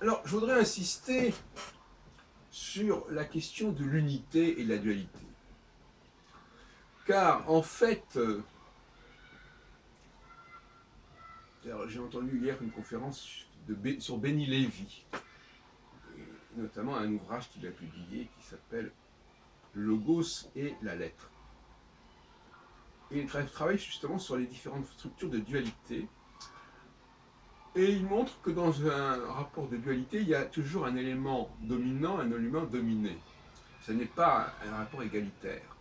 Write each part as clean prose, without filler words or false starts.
Alors, je voudrais insister sur la question de l'unité et de la dualité. Car, en fait, j'ai entendu hier une conférence sur Benny Lévy, et notamment un ouvrage qu'il a publié qui s'appelle Logos et la lettre. Et il travaille justement sur les différentes structures de dualité. Et il montre que dans un rapport de dualité, il y a toujours un élément dominant, un élément dominé. Ce n'est pas un rapport égalitaire.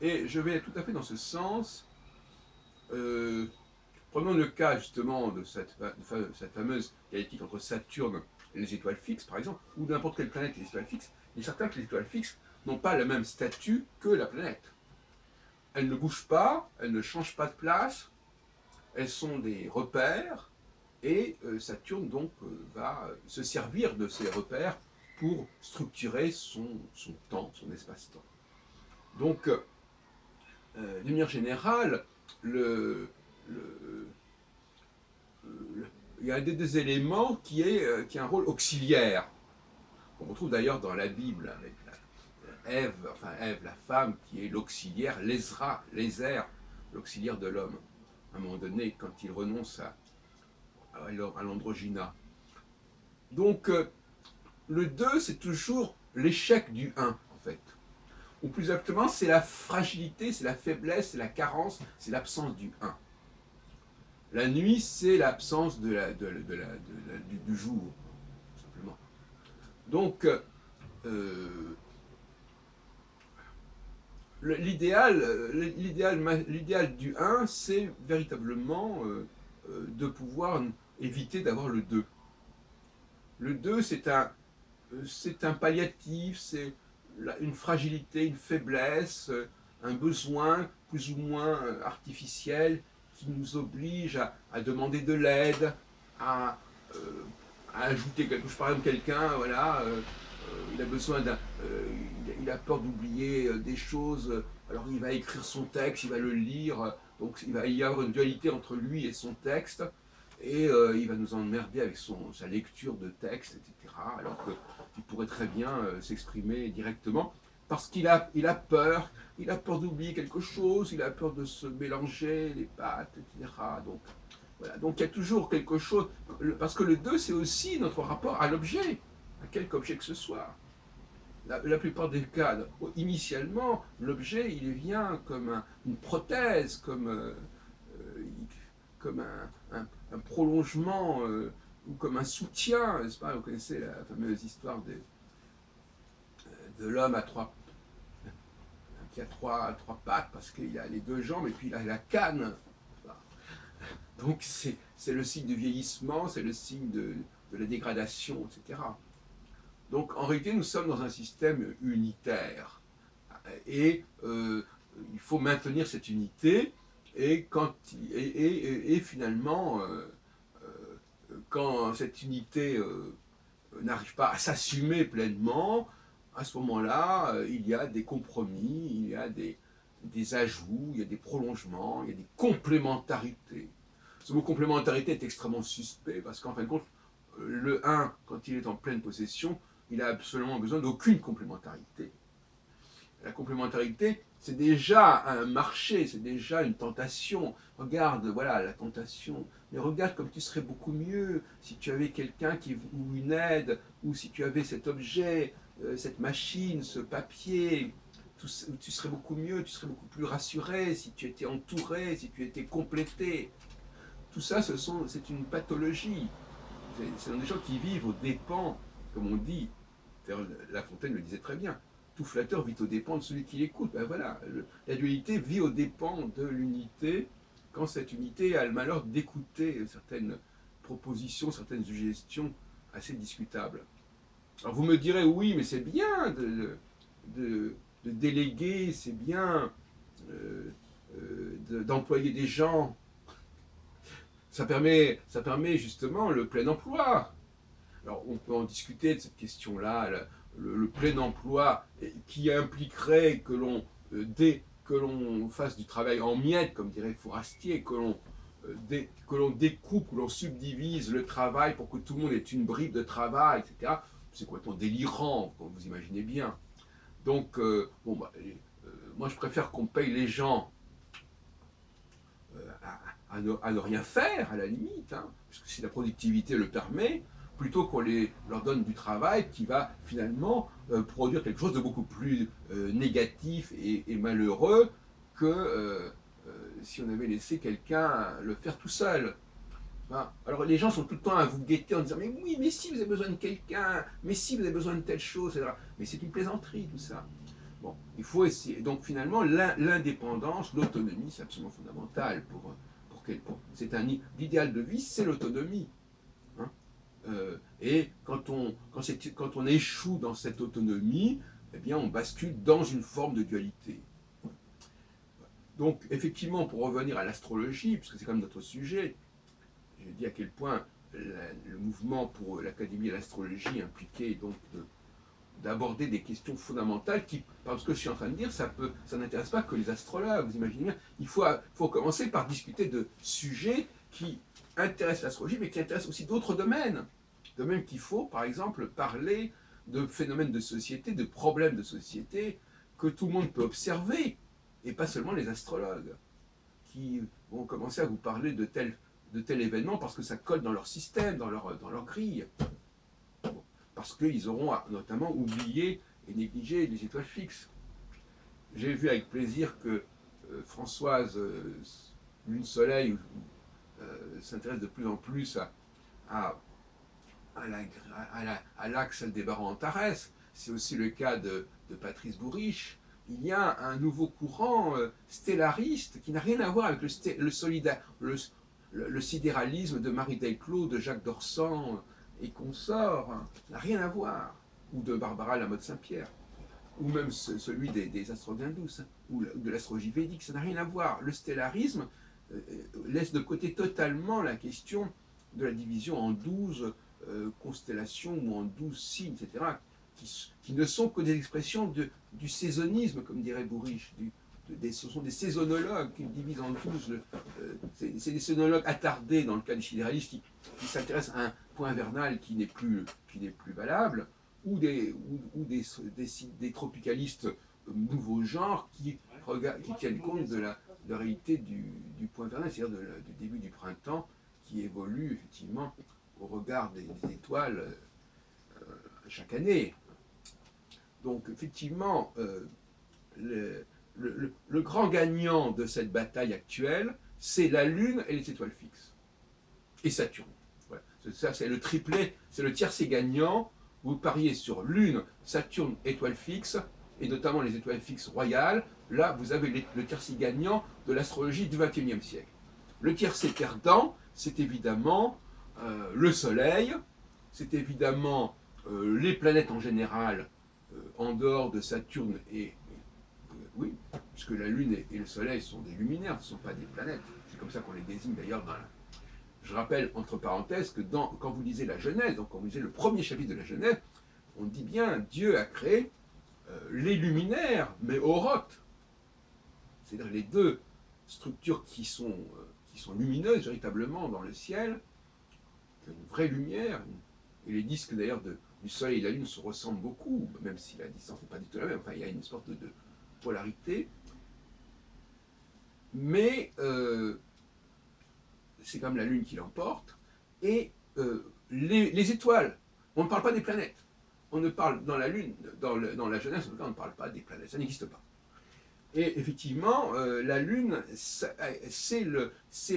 Et je vais tout à fait dans ce sens. Prenons le cas justement de cette fameuse dialectique entre Saturne et les étoiles fixes, par exemple, ou n'importe quelle planète et les étoiles fixes. Il est certain que les étoiles fixes n'ont pas le même statut que la planète. Elles ne bougent pas, elles ne changent pas de place, elles sont des repères, et Saturne donc va se servir de ces repères pour structurer son temps, son espace-temps. Donc, d'une manière générale, il y a des éléments qui a un rôle auxiliaire, qu'on retrouve d'ailleurs dans la Bible avec Ève, la femme qui est l'auxiliaire, Lézer, l'auxiliaire de l'homme. À un moment donné, quand il renonce à l'androgyna. Donc, le 2, c'est toujours l'échec du 1, en fait. Ou plus exactement, c'est la fragilité, c'est la faiblesse, c'est la carence, c'est l'absence du 1. La nuit, c'est l'absence du jour, tout simplement. Donc, l'idéal du 1, c'est véritablement de pouvoir éviter d'avoir le 2. Le 2, c'est un palliatif, c'est une fragilité, une faiblesse, un besoin plus ou moins artificiel qui nous oblige à demander de l'aide, à, euh, à ajouter quelque chose. Par exemple, quelqu'un, voilà, il a besoin il a peur d'oublier des choses, alors il va écrire son texte, il va le lire, donc il va y avoir une dualité entre lui et son texte, et il va nous emmerder avec sa lecture de texte, etc. Alors qu'il pourrait très bien s'exprimer directement, parce qu'il a peur, d'oublier quelque chose, il a peur de se mélanger les pattes, etc. Donc, voilà. Donc il y a toujours quelque chose, parce que le 2, c'est aussi notre rapport à l'objet, à quelque objet que ce soit. La plupart des cas, initialement, l'objet, il vient comme une prothèse, comme un prolongement ou comme un soutien, n'est-ce pas? Vous connaissez la fameuse histoire de l'homme qui a trois pattes parce qu'il a les deux jambes et puis il a la canne. Donc c'est le signe du vieillissement, c'est le signe de la dégradation, etc. Donc en réalité, nous sommes dans un système unitaire. Et il faut maintenir cette unité. Et finalement, quand cette unité n'arrive pas à s'assumer pleinement, à ce moment-là, il y a des compromis, il y a des ajouts, il y a des prolongements, il y a des complémentarités. Ce mot complémentarité est extrêmement suspect parce qu'en fin de compte, le 1, quand il est en pleine possession, il n'a absolument besoin d'aucune complémentarité. La complémentarité, c'est déjà un marché, c'est déjà une tentation. Regarde, voilà, la tentation. Mais regarde comme tu serais beaucoup mieux si tu avais quelqu'un ou une aide, ou si tu avais cet objet, cette machine, ce papier. Tu serais beaucoup mieux, tu serais beaucoup plus rassuré si tu étais entouré, si tu étais complété. Tout ça, c'est une pathologie. Ce sont des gens qui vivent aux dépens, comme on dit. La Fontaine le disait très bien. Tout flatteur vit aux dépens de celui qui l'écoute. Ben voilà, la dualité vit aux dépens de l'unité, quand cette unité a le malheur d'écouter certaines propositions, certaines suggestions assez discutables. Alors vous me direz, oui, mais c'est bien de déléguer, c'est bien d'employer des gens. Ça permet justement le plein emploi. Alors on peut en discuter de cette question-là, le plein emploi qui impliquerait que l'on fasse du travail en miettes, comme dirait Fourastier, que l'on que l'on découpe, que l'on subdivise le travail pour que tout le monde ait une bribe de travail, etc. C'est complètement délirant, comme vous imaginez bien. Donc, moi je préfère qu'on paye les gens à ne rien faire, à la limite, hein, puisque si la productivité le permet, plutôt qu'on leur donne du travail qui va finalement produire quelque chose de beaucoup plus négatif et malheureux que si on avait laissé quelqu'un le faire tout seul. Hein. Alors les gens sont tout le temps à vous guetter en disant mais oui, mais si vous avez besoin de quelqu'un, mais si vous avez besoin de telle chose, etc. Mais c'est une plaisanterie tout ça. Bon, il faut essayer. Donc finalement, l'indépendance, l'autonomie, c'est absolument fondamental c'est l'idéal de vie, c'est l'autonomie. Hein. Et quand on échoue dans cette autonomie, eh bien, on bascule dans une forme de dualité. Donc, effectivement, pour revenir à l'astrologie, puisque c'est quand même notre sujet, j'ai dit à quel point le mouvement pour l'Académie de l'astrologie impliquait donc d'aborder des questions fondamentales qui, par ce que je suis en train de dire, ça n'intéresse pas que les astrologues, vous imaginez bien. Il faut commencer par discuter de sujets qui intéressent l'astrologie, mais qui intéressent aussi d'autres domaines. De même qu'il faut, par exemple, parler de phénomènes de société, de problèmes de société que tout le monde peut observer, et pas seulement les astrologues, qui vont commencer à vous parler de tel événement parce que ça colle dans leur système, dans leur grille. Parce qu'ils auront notamment oublié et négligé les étoiles fixes. J'ai vu avec plaisir que Françoise Lune-Soleil s'intéresse de plus en plus à l'axe Aldébaran-Antares. C'est aussi le cas de Patrice Bourriche. Il y a un nouveau courant stellariste qui n'a rien à voir avec le sidéralisme de Marie Delclos, de Jacques Dorsan et consorts, hein, n'a rien à voir, ou de Barbara Lamotte-Saint-Pierre, ou même celui des astrologues hindous, hein, ou de l'astrologie védique, ça n'a rien à voir. Le stellarisme laisse de côté totalement la question de la division en 12 constellations ou en 12 signes, etc., qui ne sont que des expressions du saisonnisme, comme dirait Bourriche. Ce sont des saisonnologues qui divisent en 12. C'est des saisonnologues attardés, dans le cas du sidéralisme, qui s'intéressent à un point vernal qui n'est plus valable, ou des tropicalistes nouveaux genres qui tiennent compte de la réalité du point vernal, c'est-à-dire du début du printemps, qui évolue effectivement au regard des étoiles chaque année. Donc effectivement, le grand gagnant de cette bataille actuelle, c'est la Lune et les étoiles fixes. Et Saturne. Voilà. Ça, c'est le triplet, c'est le tiercé gagnant. Vous pariez sur Lune, Saturne, étoiles fixes, et notamment les étoiles fixes royales. Là, vous avez le tiercé gagnant de l'astrologie du XXIe siècle. Le tiercé perdant, c'est évidemment le Soleil, c'est évidemment les planètes en général, en dehors de Saturne oui, puisque la Lune et le Soleil sont des luminaires, ce ne sont pas des planètes. C'est comme ça qu'on les désigne d'ailleurs Je rappelle, entre parenthèses, que quand vous lisez la Genèse, donc quand vous lisez le premier chapitre de la Genèse, on dit bien Dieu a créé les luminaires, mais orotes. C'est-à-dire les deux structures qui sont lumineuses véritablement dans le ciel, une vraie lumière, et les disques d'ailleurs du Soleil et de la Lune se ressemblent beaucoup, même si la distance n'est pas du tout la même, enfin il y a une sorte de polarité, mais c'est comme la Lune qui l'emporte, et les étoiles, on ne parle pas des planètes, on ne parle dans la Lune, dans la Genèse, en tout cas, on ne parle pas des planètes, ça n'existe pas. Et effectivement, la Lune, c'est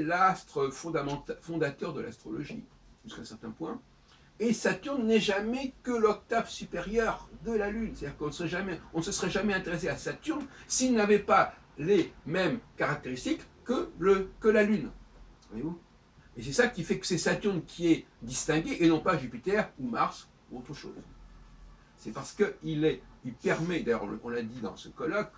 l'astre fondateur de l'astrologie, jusqu'à un certain point. Et Saturne n'est jamais que l'octave supérieure de la Lune. C'est-à-dire qu'on ne se serait jamais intéressé à Saturne s'il n'avait pas les mêmes caractéristiques que la Lune. Voyez-vous ? Et c'est ça qui fait que c'est Saturne qui est distingué et non pas Jupiter ou Mars ou autre chose. C'est parce qu'il permet, d'ailleurs on l'a dit dans ce colloque,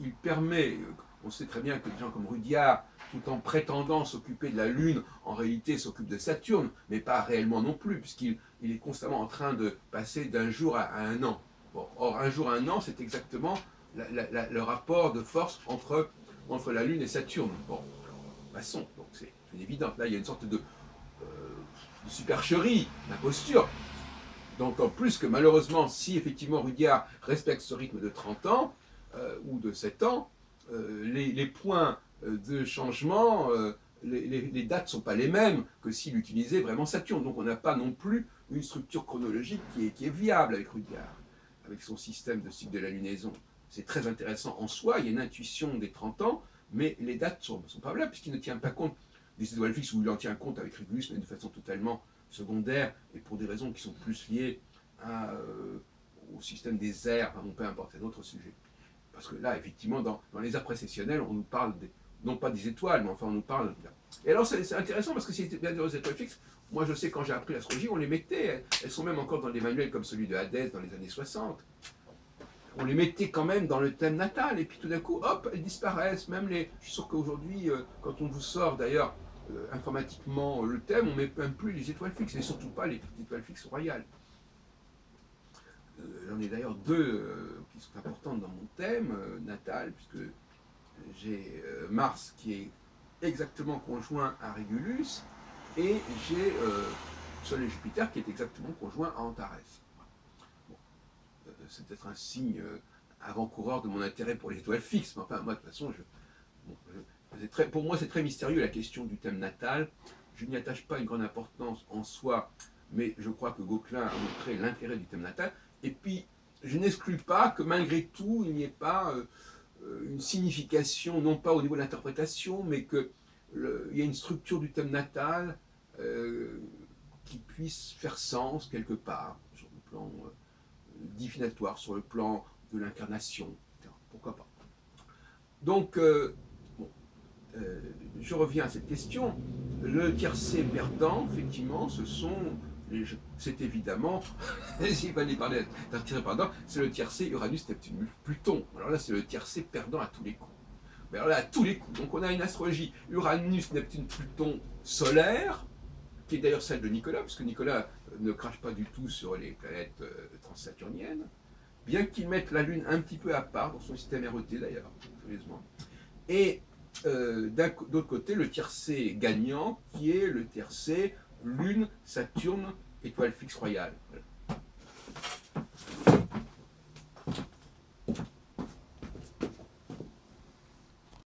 il permet, on sait très bien que des gens comme Rudyard, tout en prétendant s'occuper de la Lune, en réalité s'occupe de Saturne, mais pas réellement non plus, puisqu'il est constamment en train de passer d'un jour à un an. Bon, or, un jour à un an, c'est exactement le rapport de force entre la Lune et Saturne. Bon. maçon. Donc c'est évident. Là, il y a une sorte de supercherie, d'imposture. Donc en plus que malheureusement, si effectivement Rudyard respecte ce rythme de 30 ans ou de 7 ans, les points de changement, les dates ne sont pas les mêmes que s'il utilisait vraiment Saturne. Donc on n'a pas non plus une structure chronologique qui est viable avec Rudyard, avec son système de cycle de la lunaison. C'est très intéressant en soi, il y a une intuition des 30 ans, mais les dates ne sont pas valables puisqu'il ne tient pas compte des étoiles fixes, où il en tient compte avec Régulus, mais de façon totalement secondaire et pour des raisons qui sont plus liées au système des airs, enfin, peu importe, c'est un autre sujet. Parce que là, effectivement, dans les arts précessionnels, on nous parle non pas des étoiles, mais enfin on nous parle. Et alors c'est intéressant parce que si c'était bien des étoiles fixes, moi je sais quand j'ai appris l'astrologie, on les mettait, elles sont même encore dans des manuels comme celui de Hadès dans les années 60. On les mettait quand même dans le thème natal, et puis tout d'un coup, hop, elles disparaissent. Même je suis sûr qu'aujourd'hui, quand on vous sort d'ailleurs informatiquement le thème, on ne met même plus les étoiles fixes, et surtout pas les étoiles fixes royales. J'en ai d'ailleurs deux qui sont importantes dans mon thème natal, puisque j'ai Mars qui est exactement conjoint à Régulus, et j'ai Soleil et Jupiter qui est exactement conjoint à Antares. Bon, c'est peut-être un signe avant-coureur de mon intérêt pour les étoiles fixes, mais enfin, moi, de toute façon, pour moi, c'est très mystérieux la question du thème natal. Je n'y attache pas une grande importance en soi, mais je crois que Gauquelin a montré l'intérêt du thème natal. Et puis, je n'exclus pas que malgré tout, il n'y ait pas une signification, non pas au niveau de l'interprétation, mais qu'il y ait une structure du thème natal qui puisse faire sens quelque part, sur le plan divinatoire, sur le plan de l'incarnation, etc. Pourquoi pas. Donc, je reviens à cette question. Le tiercé perdant, effectivement, c'est évidemment, s'il fallait parler d'un tiercé perdant, c'est le tiercé Uranus, Neptune, Pluton. Alors là, c'est le tiercé perdant à tous les coups. Mais alors là, à tous les coups. Donc on a une astrologie Uranus, Neptune, Pluton solaire, qui est d'ailleurs celle de Nicolas, parce que Nicolas ne crache pas du tout sur les planètes transsaturniennes, bien qu'il mette la Lune un petit peu à part, dans son système RET d'ailleurs, curieusement. Et d'autre côté, le tiercé gagnant, qui est le tiercé Lune, Saturne, étoile fixe royale. Voilà.